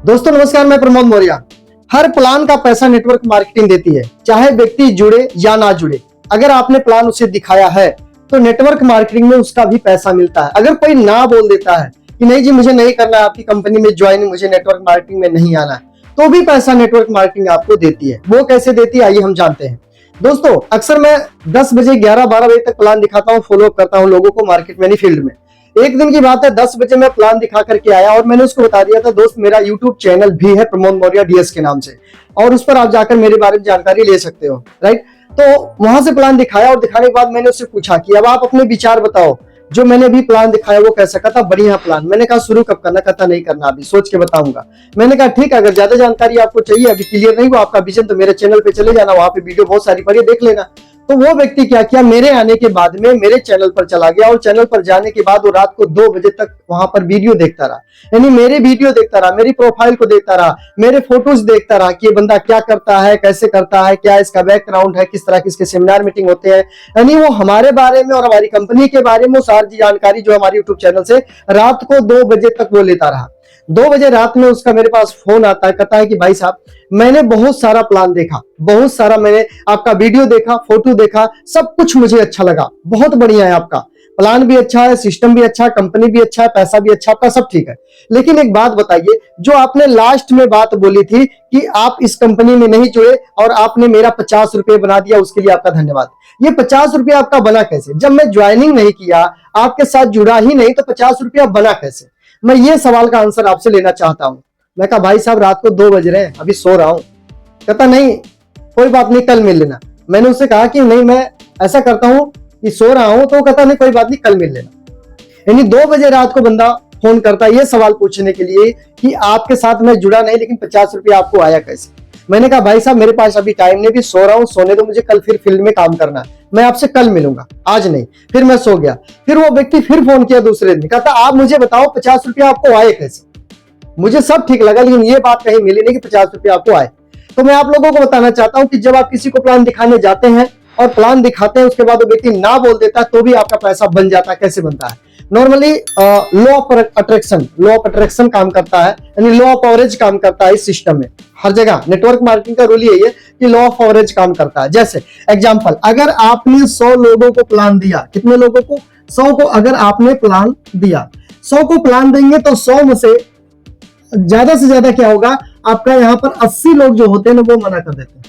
दोस्तों नमस्कार, मैं प्रमोद मौर्य। हर प्लान का पैसा नेटवर्क मार्केटिंग देती है, चाहे व्यक्ति जुड़े या ना जुड़े। अगर आपने प्लान उसे दिखाया है तो नेटवर्क मार्केटिंग में उसका भी पैसा मिलता है। अगर कोई ना बोल देता है कि नहीं जी मुझे नहीं करना है आपकी कंपनी में ज्वाइन, मुझे नेटवर्क मार्केटिंग में नहीं आना है, तो भी पैसा नेटवर्क मार्केटिंग आपको देती है। वो कैसे देती है आइए हम जानते हैं। दोस्तों अक्सर मैं 10 बजे 11-12 बजे तक प्लान दिखाता हूँ, फॉलो अप करता हूँ लोगों को मार्केट में, फील्ड में। एक दिन की बात है, 10 बजे मैं प्लान दिखा करके आया और मैंने उसको बता दिया था दोस्त मेरा यूट्यूब चैनल भी है प्रमोद मौर्य डीएस के नाम से, और उस पर आप जाकर मेरे बारे में जानकारी ले सकते हो, राइट। तो वहां से प्लान दिखाया और दिखाने के बाद मैंने उससे पूछा कि अब आप अपने विचार बताओ, जो मैंने भी प्लान दिखाया वो कैसा कहता बढ़िया प्लान। मैंने कहा शुरू कब करना, कहता नहीं करना, अभी सोच के बताऊंगा। मैंने कहा ठीक है, अगर ज्यादा जानकारी आपको चाहिए, अभी क्लियर नहीं हुआ आपका विजन, तो मेरे चैनल पे चले जाना, वहां पे वीडियो बहुत सारी पड़ी है, देख लेना। तो वो व्यक्ति क्या किया, मेरे आने के बाद में मेरे चैनल पर चला गया और चैनल पर जाने के बाद वो रात को 2 बजे तक वहां पर वीडियो देखता रहा। यानी मेरे वीडियो देखता रहा, मेरी प्रोफाइल को देखता रहा, मेरे फोटोज देखता रहा कि ये बंदा क्या करता है, कैसे करता है, क्या इसका बैकग्राउंड है, किस तरह की इसके सेमिनार मीटिंग होते हैं। यानी वो हमारे बारे में और हमारी कंपनी के बारे में सारी जानकारी जो हमारी यूट्यूब चैनल से रात को 2 बजे तक वो लेता रहा। 2 बजे रात में उसका मेरे पास फोन आता है, कहता है कि भाई साहब मैंने बहुत सारा प्लान देखा, बहुत सारा मैंने आपका वीडियो देखा, फोटो देखा, सब कुछ मुझे अच्छा लगा, बहुत बढ़िया है आपका प्लान भी अच्छा है, सिस्टम भी अच्छा है, कंपनी भी अच्छा है, पैसा भी अच्छा, आपका सब ठीक है। लेकिन एक बात बताइए, जो आपने लास्ट में बात बोली थी कि आप इस कंपनी में नहीं जुड़े और आपने मेरा 50 रुपये बना दिया, उसके लिए आपका धन्यवाद। ये 50 रुपया आपका बना कैसे? जब मैं ज्वाइनिंग नहीं किया, आपके साथ जुड़ा ही नहीं, तो 50 रुपया बना कैसे? मैं ये सवाल का आंसर आपसे लेना चाहता हूं। मैं कहा भाई साहब रात को 2 बज रहे हैं, अभी सो रहा हूं। कहता नहीं कोई बात नहीं, कल मिल लेना। मैंने उससे कहा कि नहीं मैं ऐसा करता हूं कि सो रहा हूं, तो कहता नहीं कोई बात नहीं, कल मिल लेना। यानी 2 बजे रात को बंदा फोन करता है ये सवाल पूछने के लिए कि आपके साथ मैं जुड़ा नहीं, लेकिन 50 रुपया आपको आया कैसे? मैंने कहा भाई साहब मेरे पास अभी टाइम नहीं, भी सो रहा हूं, सोने दो मुझे, कल फिर फील्ड में काम करना है, मैं आपसे कल मिलूंगा, आज नहीं। फिर मैं सो गया। फिर वो व्यक्ति फिर फोन किया दूसरे दिन, कहता आप मुझे बताओ 50 रुपया आपको आए कैसे? मुझे सब ठीक लगा, लेकिन ये बात कहीं मिली नहीं कि 50 रुपया आपको आए। तो मैं आप लोगों को बताना चाहता हूं कि जब आप किसी को प्लान दिखाने जाते हैं और प्लान दिखाते हैं, उसके बाद वो व्यक्ति ना बोल देता है, तो भी आपका पैसा बन जाता है। कैसे बनता है? नॉर्मली लॉ ऑफ अट्रैक्शन काम करता है, यानी लॉ ऑफ एवरेज काम करता है इस सिस्टम में। हर जगह नेटवर्क मार्केटिंग का रूल यही है कि लॉ ऑफ एवरेज काम करता है। जैसे एग्जांपल, अगर आपने 100 लोगों को प्लान दिया, कितने लोगों को? 100 को अगर आपने प्लान दिया, 100 को प्लान देंगे तो 100 में से ज्यादा क्या होगा, आपका यहाँ पर 80 लोग जो होते हैं ना वो मना कर देते हैं।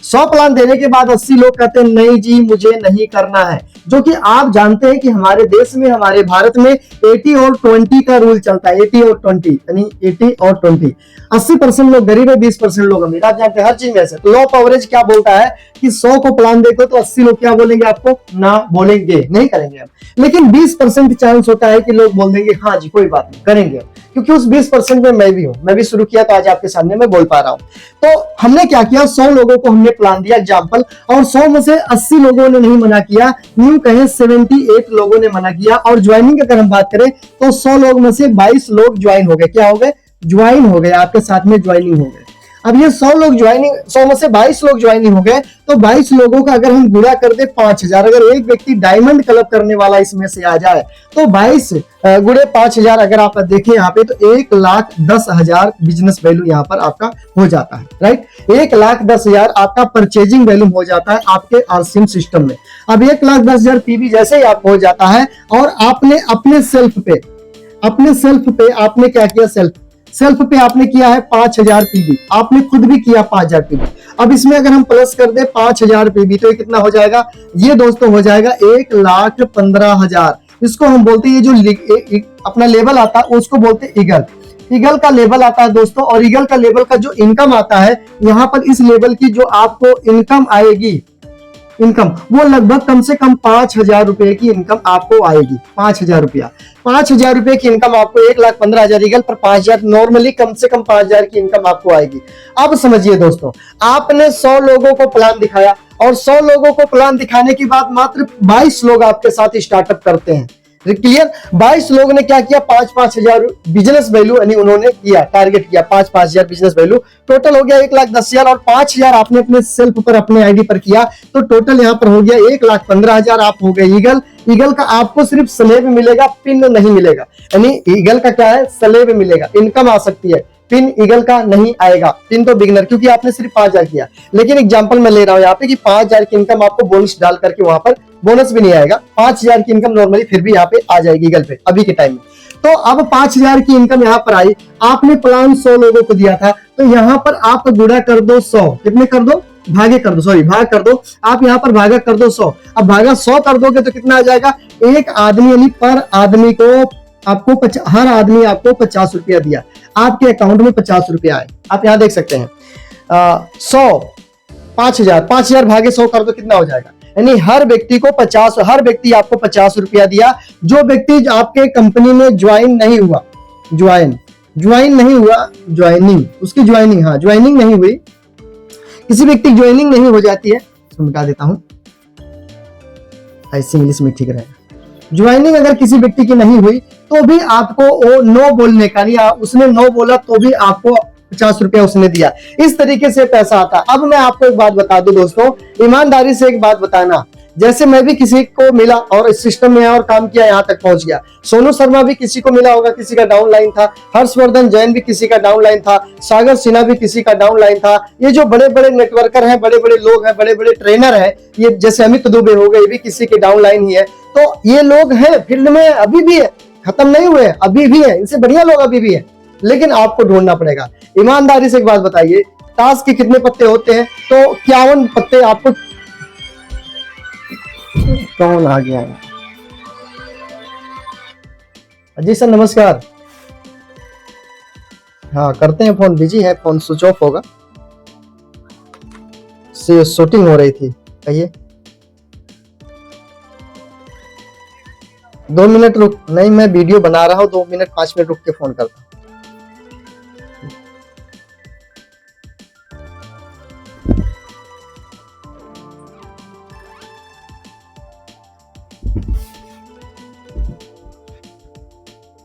100 प्लान देने के बाद 80 लोग कहते हैं नहीं जी मुझे नहीं करना है। जो कि आप जानते हैं कि हमारे देश में, हमारे भारत में 80 और 20 का रूल चलता है। 80 और 20 यानी 80 और 20, 80% लोग गरीब है, 20% लोग अमीर। आप जानते हैं हर चीज में ऐसे। तो लॉ ऑफ एवरेज क्या बोलता है कि 100 को प्लान देखो तो 80 लोग क्या बोलेंगे आपको? ना बोलेंगे, नहीं करेंगे हम। लेकिन 20% चांस होता है कि लोग बोल देंगे हाँ जी कोई बात नहीं करेंगे, क्योंकि उस 20% में मैं भी हूं, मैं भी शुरू किया तो आज आपके सामने मैं बोल पा रहा हूं। तो हमने क्या किया, 100 लोगों को हमने प्लान दिया एग्जांपल, और 100 में से 80 लोगों ने नहीं मना किया, यूं कहें 78 लोगों ने मना किया। और ज्वाइनिंग अगर हम बात करें तो 100 लोग में से 22 लोग ज्वाइन हो गए। क्या हो गए? ज्वाइन हो गए, आपके साथ में ज्वाइनिंग हो गए। अब ये 100 लोग ज्वाइनिंग, 100 में से 22 लोग ज्वाइनिंग हो गए, तो 22 लोगों का अगर हम गुणा कर दे 5000, अगर एक व्यक्ति डायमंड क्लब करने वाला इसमें से आ जाए तो 22 गुणे 5000 अगर आप देखें यहाँ पे तो 1,10,000 बिजनेस वैल्यू यहाँ पर आपका हो जाता है, राइट। 1,10,000 आपका परचेजिंग वैल्यू हो जाता है आपके आरसीएम सिस्टम में। अब 1,10,000 पीवी जैसे ही आपको हो जाता है और आपने अपने सेल्फ पे आपने क्या किया, सेल्फ पे आपने किया है 5000 पीबी, आपने खुद भी किया 5000 पीबी। अब इसमें अगर हम प्लस कर दे 5000 पीबी तो ये कितना हो जाएगा? ये दोस्तों हो जाएगा 1,15,000। इसको हम बोलते हैं, ये जो अपना लेवल आता है उसको बोलते हैं ईगल का लेवल आता है दोस्तों। और ईगल का लेवल का जो इनकम आता है, यहाँ पर इस लेवल की जो आपको इनकम आएगी, इनकम वो लगभग कम से कम 5,000 रुपए की इनकम आपको आएगी। 5,000 रुपया, 5,000 रुपए की इनकम आपको, 1,15,000 ईगल पर 5,000, नॉर्मली कम से कम 5,000 की इनकम आपको आएगी। अब समझिए दोस्तों, आपने 100 लोगों को प्लान दिखाया और 100 लोगों को प्लान दिखाने के बाद मात्र 22 लोग आपके साथ स्टार्टअप करते हैं। क्लियर? 22 लोगों ने क्या किया, 5,000 बिजनेस वैल्यू, यानी उन्होंने किया, टारगेट किया 5,000 बिजनेस वैल्यू। टोटल हो गया 1,10,000 और 5,000 आपने अपने सेल्फ पर, अपने आईडी पर किया, तो टोटल यहाँ पर हो गया 1,15,000। आप हो गए ईगल का आपको सिर्फ स्लेब मिलेगा, पिन नहीं मिलेगा। यानी ईगल का क्या है, स्लेब मिलेगा, इनकम आ सकती है, पिन ईगल का नहीं आएगा, पिन तो बिगनर, क्योंकि आपने सिर्फ 5,000 किया। लेकिन एग्जांपल मैं ले रहा हूं यहाँ पे कि 5,000 की इनकम आपको बोनस डाल करके वहां पर बोनस भी नहीं आएगा। 5,000 की इनकम नॉर्मली फिर भी यहाँ पे आ जाएगी ईगल पे अभी के टाइम में। तो अब 5,000 की इनकम यहाँ पर आई, आपने प्लान 100 लोगों को दिया था, तो यहाँ पर आप गुणा कर दो 100, कितने कर दो, भागे कर दो, सॉरी भाग कर दो, आप यहाँ पर भागा कर दो 100। अब भागा 100 कर दोगे तो कितना आ जाएगा, एक आदमी यानी पर आदमी को आपको हर आदमी आपको 50 रुपया दिया, आपके अकाउंट में 50 रुपया आए। आप यहाँ देख सकते हैं 100 5,000 भागे 100 कर दो कितना हो जाएगा, यानी हर व्यक्ति को 50, हर व्यक्ति आपको 50 रुपया दिया। जो व्यक्ति आपके कंपनी में ज्वाइन नहीं हुआ, ज्वाइन नहीं हुआ, ज्वाइनिंग, उसकी ज्वाइनिंग, हाँ ज्वाइनिंग नहीं हुई, किसी व्यक्ति ज्वाइनिंग नहीं हो जाती है, तो मिटा देता हूं ऐसे इंग्लिश में ठीक रहेगा। ज्वाइनिंग अगर किसी व्यक्ति की नहीं हुई तो भी आपको वो नो बोलने का, या उसने नो बोला तो भी आपको 50 रुपया उसने दिया। इस तरीके से पैसा आता। अब मैं आपको एक बात बता दूं दोस्तों, ईमानदारी से एक बात बताना, जैसे मैं भी किसी को मिला और इस सिस्टम में और काम किया, यहां तक पहुंच गया। सोनू शर्मा भी किसी को मिला होगा, किसी का डाउन लाइन था। हर्षवर्धन जैन भी किसी का डाउन लाइन था। सागर सिन्हा भी किसी का डाउन लाइन था। ये जो बड़े बड़े नेटवर्कर हैं, बड़े बड़े लोग हैं, बड़े बड़े ट्रेनर हैं, ये जैसे अमित दुबे हो गए, ये भी किसी के डाउन लाइन ही है। तो ये लोग हैं फील्ड में, अभी भी है, खत्म नहीं हुए, अभी भी है, इनसे बढ़िया लोग अभी भी है, लेकिन आपको ढूंढना पड़ेगा। ईमानदारी से एक बात बताइए, ताश के कितने पत्ते होते हैं? तो 51 पत्ते आपको, कौन आ गया है? जी सर नमस्कार। हाँ करते हैं फोन, बिजी है फोन, स्विच ऑफ होगा, से शूटिंग हो रही थी। कहिए। 2 मिनट रुक, नहीं मैं वीडियो बना रहा हूं, 2 मिनट 5 मिनट रुक के फोन करता हूं।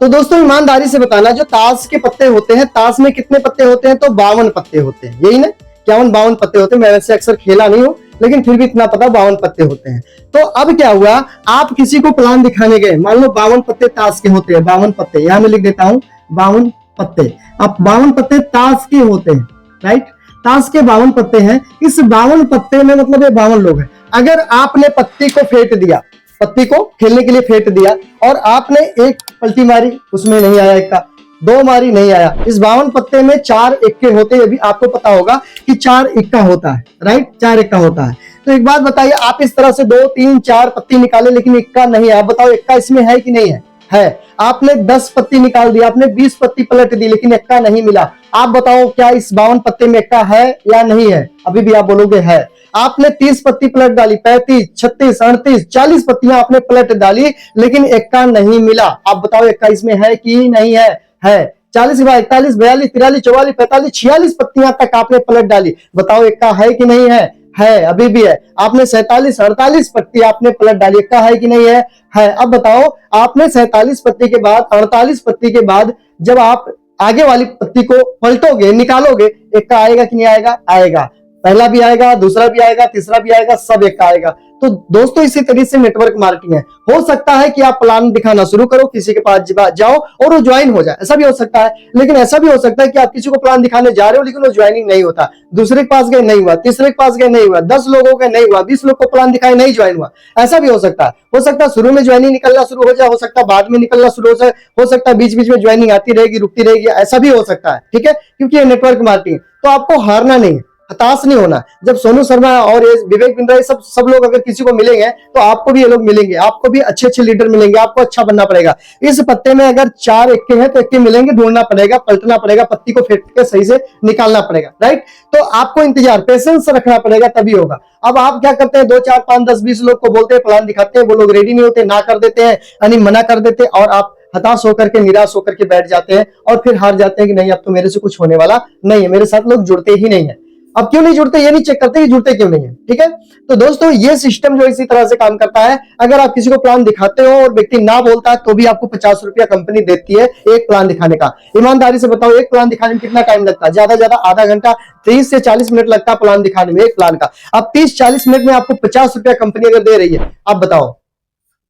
तो दोस्तों ईमानदारी से बताना, जो ताश के पत्ते होते हैं, ताश में कितने पत्ते होते हैं? तो 52 पत्ते होते हैं, यही ना, 51-52 पत्ते होते हैं। मैं वैसे अक्सर खेला नहीं हूं, लेकिन फिर भी इतना पता 52 पत्ते होते हैं। तो अब क्या हुआ, आप किसी को प्लान दिखाने गए, मान लो 52 पत्ते ताश के होते हैं, 52 पत्ते, यहां मैं लिख देता हूं 52 पत्ते। अब 52 पत्ते ताश के होते हैं, राइट, ताश के 52 पत्ते हैं। इस 52 पत्ते में मतलब ये 52 लोग हैं। अगर आपने पत्ती को फेंट दिया, पत्ती को खेलने के लिए फेंट दिया, और आपने एक पलटी मारी, उसमें नहीं आया इक्का, 2 मारी नहीं आया। इस 52 पत्ते में 4 इक्के होते हैं, अभी आपको पता होगा कि 4 इक्का होता है, राइट, 4 इक्का होता है। तो एक बात बताइए, आप इस तरह से 2, 3, 4 पत्ती निकाले, लेकिन इक्का नहीं है। आप बताओ इक्का इसमें है कि नहीं है? है। आपने 10 पत्ती निकाल दी, आपने 20 पत्ती पलट दी, लेकिन इक्का नहीं मिला। आप बताओ क्या इस 52 पत्ते में इक्का है या नहीं है? अभी भी आप बोलोगे है। आपने 30 पत्ती पलट डाली, 35, 36, 38, 40 पत्तियां आपने पलट डाली, लेकिन इक्का नहीं मिला। आप बताओ इक्का इसमें है कि नहीं है? है। 40 के बाद 41, 42, 43, 44, 45, 46 पत्तियां तक आपने पलट डाली, बताओ इक्का है कि नहीं है? है, अभी भी है। आपने 47, 48 पत्ती आपने पलट डाली, इक्का है कि नहीं है? है। अब बताओ, आपने 47 पत्ती के बाद, 48 पत्ती के बाद जब आप आगे वाली पत्ती को पलटोगे, निकालोगे, इक्का आएगा कि नहीं आएगा? आएगा। पहला भी आएगा, दूसरा भी आएगा, तीसरा भी आएगा, सब इक्का आएगा। तो दोस्तों इसी तरीके से नेटवर्क मार्केटिंग है। हो सकता है कि आप प्लान दिखाना शुरू करो, किसी के पास जाओ और वो ज्वाइन हो जाए, ऐसा भी हो सकता है। लेकिन ऐसा भी हो सकता है कि आप किसी को प्लान दिखाने जा रहे हो, लेकिन वो ज्वाइनिंग नहीं होता। दूसरे के पास गए नहीं हुआ, तीसरे के पास गए नहीं हुआ, 10 लोगों का नहीं हुआ, 20 लोग को प्लान दिखाए नहीं ज्वाइन हुआ, ऐसा भी हो सकता है। हो सकता है शुरू में ज्वाइनिंग निकलना शुरू हो जाए, हो सकता है बाद में निकलना शुरू हो सकता है बीच बीच में ज्वाइनिंग आती रहेगी, रुकती रहेगी, ऐसा भी हो सकता है। ठीक है, क्योंकि ये नेटवर्क मार्केटिंग। तो आपको हारना नहीं है, हताश नहीं होना। जब सोनू शर्मा और ये विवेक बिंद्रा सब लोग अगर किसी को मिलेंगे, तो आपको भी ये लोग मिलेंगे, आपको भी अच्छे अच्छे लीडर मिलेंगे, आपको अच्छा बनना पड़ेगा। इस पत्ते में अगर 4 इक्के हैं तो इक्के मिलेंगे, ढूंढना पड़ेगा, पलटना पड़ेगा, पत्ती को फेंट के सही से निकालना पड़ेगा, राइट। तो आपको इंतजार, पेशेंस रखना पड़ेगा, तभी होगा। अब आप क्या करते हैं, 2, 4, 5, 10, 20 लोग को बोलते हैं, प्लान दिखाते हैं, वो लोग रेडी नहीं होते, ना कर देते हैं, यानी मना कर देते, और आप हताश होकर के, निराश होकर के बैठ जाते हैं, और फिर हार जाते हैं कि नहीं अब तो मेरे से कुछ होने वाला नहीं है, मेरे साथ लोग जुड़ते ही नहीं है। अब क्यों नहीं जुड़ते, ये नहीं चेक करते कि जुड़ते क्यों नहीं है। ठीक है, तो दोस्तों ये सिस्टम जो इसी तरह से काम करता है। अगर आप किसी को प्लान दिखाते हो और व्यक्ति ना बोलता है, तो भी आपको 50 रुपया कंपनी देती है एक प्लान दिखाने का। ईमानदारी से बताओ, एक प्लान दिखाने में कितना टाइम लगता है? ज्यादा ज्यादा आधा घंटा, 30 से 40 मिनट लगता है प्लान दिखाने में, एक प्लान का। अब 30-40 मिनट में आपको 50 रुपया कंपनी अगर दे रही है, आप बताओ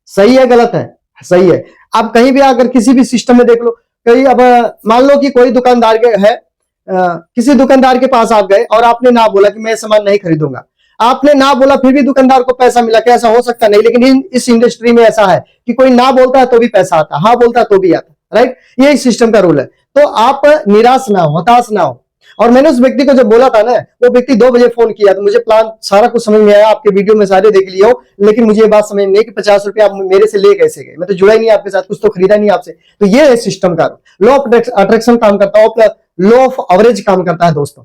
सही है गलत है? सही है। आप कहीं भी अगर किसी भी सिस्टम में देख लो, कई अब मान लो कि कोई दुकानदार है, किसी दुकानदार के पास आप गए और आपने ना बोला कि मैं सामान नहीं खरीदूंगा, आपने ना बोला फिर भी दुकानदार को पैसा मिला, क्या ऐसा हो सकता? नहीं। लेकिन इस इंडस्ट्री में ऐसा है कि कोई ना बोलता है तो भी पैसा आता है, हाँ बोलता है तो भी आता है, राइट? ये इस सिस्टम का रूल है। तो आप निराश ना हो, हताश ना हो। और मैंने उस व्यक्ति को जब बोला था ना, वो व्यक्ति 2 बजे फोन किया, तो मुझे प्लान सारा कुछ समझ में आया, आपके वीडियो में सारे देख लिया हो, लेकिन मुझे ये बात समझ नहीं कि 50 रुपए आप मेरे से ले कैसे गए, मैं तो जुड़ा ही नहीं आपके साथ, कुछ तो खरीदा नहीं आपसे। तो ये है सिस्टम का रूल। लॉ ऑफ अट्रैक्शन काम करता है, लॉ ऑफ एवरेज काम करता है दोस्तों।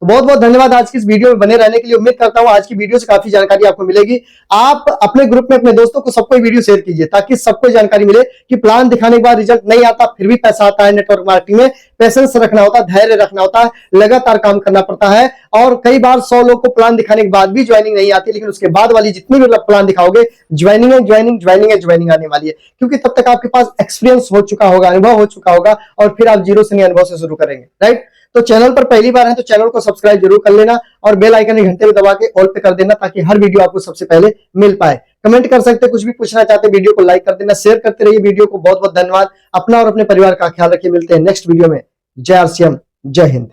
तो बहुत बहुत धन्यवाद आज की इस वीडियो में बने रहने के लिए। उम्मीद करता हूं आज की वीडियो से काफी जानकारी आपको मिलेगी। आप अपने ग्रुप में अपने दोस्तों को सबको वीडियो शेयर कीजिए ताकि सबको जानकारी मिले कि प्लान दिखाने के बाद रिजल्ट नहीं आता, फिर भी पैसा आता है। नेटवर्क मार्केटिंग में पेशेंस रखना होता है, धैर्य रखना होता है, लगातार काम करना पड़ता है। और कई बार 100 लोग को प्लान दिखाने के बाद भी ज्वाइनिंग नहीं आती, लेकिन उसके बाद वाली जितनी भी प्लान दिखाओगे, ज्वाइनिंग है, ज्वाइनिंग, ज्वाइनिंग है, ज्वाइनिंग आने वाली है। क्योंकि तब तक आपके पास एक्सपीरियंस हो चुका होगा, अनुभव हो चुका होगा, और फिर आप जीरो से नहीं अनुभव से शुरू करेंगे, राइट? तो चैनल पर पहली बार है तो चैनल को सब्सक्राइब जरूर कर लेना और बेल आइकन घंटे में दबा के ऑल पे कर देना ताकि हर वीडियो आपको सबसे पहले मिल पाए। कमेंट कर सकते हैं, कुछ भी पूछना चाहते हैं, वीडियो को लाइक कर देना, शेयर करते रहिए वीडियो को। बहुत बहुत धन्यवाद। अपना और अपने परिवार का ख्याल रखिए। मिलते हैं नेक्स्ट वीडियो में। जय आर सी एम, जय हिंद।